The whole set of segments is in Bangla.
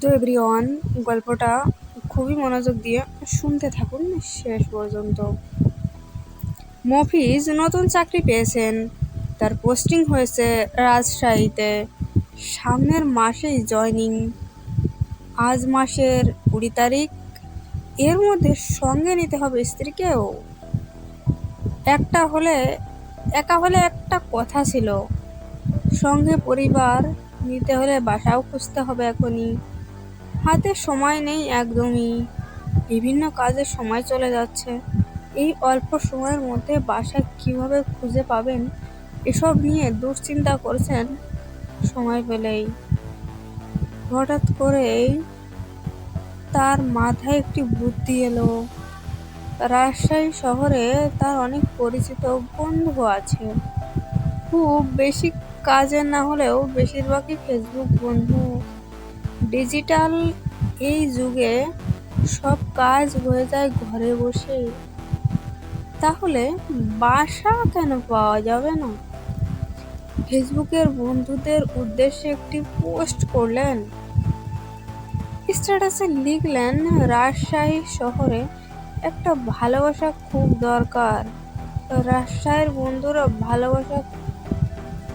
তো এভরিওয়ান, গল্পটা খুবই মনোযোগ দিয়ে শুনতে থাকুন শেষ পর্যন্ত। মফিজ নতুন চাকরি পেয়েছেন, তার পোস্টিং হয়েছে রাজশাহীতে। সামনের মাসেই জয়নিং, আজ মাসের 20 তারিখ। এর মধ্যে সঙ্গে নিতে হবে স্ত্রীকেও। একা হলে একটা কথা ছিল, সঙ্গে পরিবার নিতে হলে বাসাও খুঁজতে হবে এখনই। হাতে সময় নেই একদমই, বিভিন্ন কাজে সময় চলে যাচ্ছে। এই অল্প সময়ের মধ্যে বাসা কিভাবে খুঁজে পাবেন এসব নিয়ে দুশ্চিন্তা করছেন সময় পেলেই। হঠাৎ করেই তার মাথায় একটি বুদ্ধি এলো। রাজশাহী শহরে তার অনেক পরিচিত বন্ধু আছে, খুব বেশি কাজের না হলেও বেশিরভাগই ফেসবুক বন্ধু। ডিজিটাল এই যুগে সব কাজ হয়ে যায় ঘরে বসে, তাহলে বাসা কেন পাওয়া যাবে না? ফেসবুকের বন্ধুদের উদ্দেশ্যে একটি পোস্ট করলেন, স্ট্যাটাসে লিখলেন, রাজশাহী শহরে একটা ভালোবাসা খুব দরকার। রাজশাহীর বন্ধুরা ভালোবাসা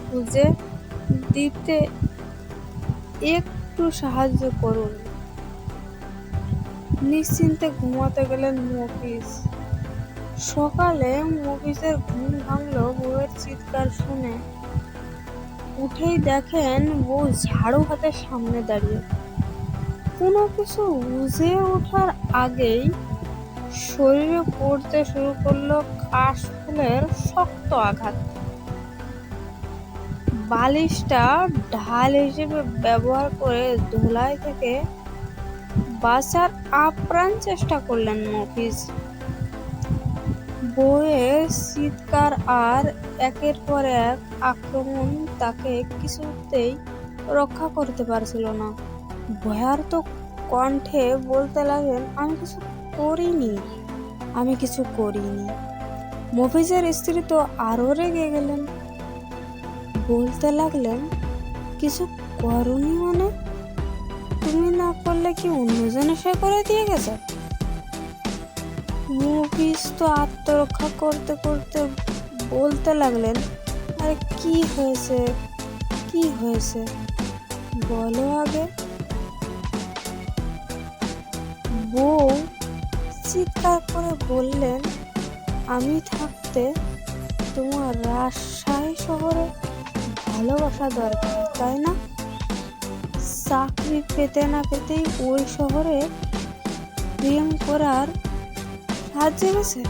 খুঁজে দিতে একটু সাহায্য করুন। নিশ্চিন্তে ঘুমাতে গেলেন মফিজ। সকালে মফিজের ঘুম ভাঙল বউয়ের চিৎকার শুনে। উঠেই দেখেন বউ ঝাড়ু হাতে সামনে দাঁড়িয়ে। কোনো কিছু বুঝে ওঠার আগেই শরীরে পড়তে শুরু করলো কাশফুলের শক্ত আঘাত। বালিশটা ঢাল হিসেবে ব্যবহার করে ধুলাই থেকে বাঁচার আপ্রাণ চেষ্টা করলেন মফিজ। বউয়ের চিৎকার আর একের পর এক আক্রমণ তাকে কিছুতেই রক্ষা করতে পারছিল না। ভয়ার্ত কণ্ঠে বলতে লাগলেন, আমি কিছু করিনি। মফিজের স্ত্রী তো আরো রেগে গেলেন, বলতে লাগলেন, কিছু করনি মানে? তুমি না করলে কি অন্যজনে সে করে দিয়ে গেছে? মফিজ তো আত্মরক্ষা করতে করতে বলতে লাগলেন, আরে কি হয়েছে বলো আগে। বউ চিৎকার করে বললেন, আমি থাকতে তোমার রাজশাহী শহরে ভালোবাসা দরকার, তাই না? চাকরি পেতে না পেতেই ওই শহরে প্রেম করার সাহায্য গেছে।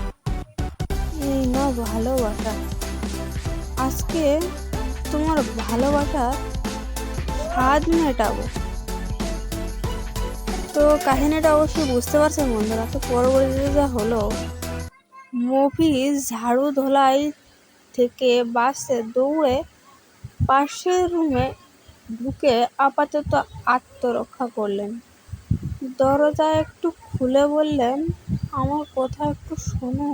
এই না ভালোবাসা। আজকে তোমার ভালোবাসার স্বাদ মেটাবো। তো কাহিনীটা অবশ্যই বুঝতে পারছেন বন্ধুরা। তো পরবর্তীতে যা হলো, মফিজ ঝাড়ু ধোলাই থেকে বাসে দৌড়ে পাশের রুমে ঢুকে আপাতত আত্মরক্ষা করলেন। দরজা একটু খুলে বললেন, আমার কথা একটু শোনো,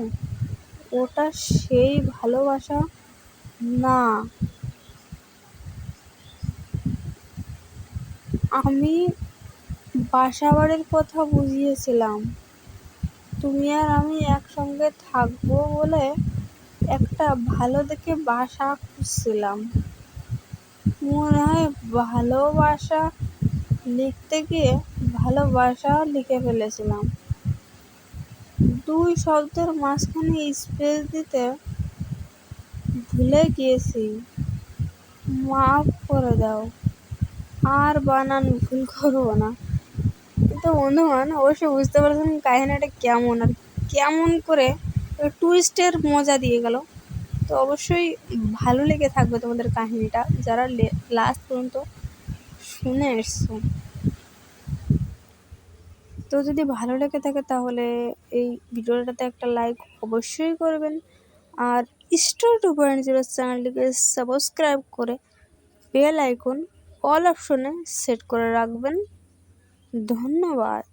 ওটা সেই ভালোবাসা না। আমি বাসাবাড়ির কথা বুঝিয়েছিলাম, তুমি আর আমি একসঙ্গে থাকবো বলে একটা ভালো দেখে বাসা খুঁজছিলাম। মনে হয় ভালোবাসা লিখতে গিয়ে ভালোবাসা লিখে ফেলেছিলাম। দুই শব্দের মাঝখানে স্পেস দিতে ভুলে গিয়েছি, মাফ করে দাও, আর বানান ভুল করবো না। তো বন্ধুগণ, অবশ্যই বুঝতে পারছেন কাহিনীটা কেমন আর কেমন করে টুইস্টের মজা দিয়ে গেল। তো অবশ্যই ভালো লেগে থাকবে তোমাদের কাহিনীটা, যারা লাস্ট পর্যন্ত শুনে এসছো। তো যদি ভালো লেগে থাকে তাহলে এই ভিডিওটাতে একটা লাইক অবশ্যই করবেন, আর স্টোরি 2.0 চ্যানেলটিকে সাবস্ক্রাইব করে বেল আইকন অল অপশনে সেট করে রাখবেন। ধন্যবাদ।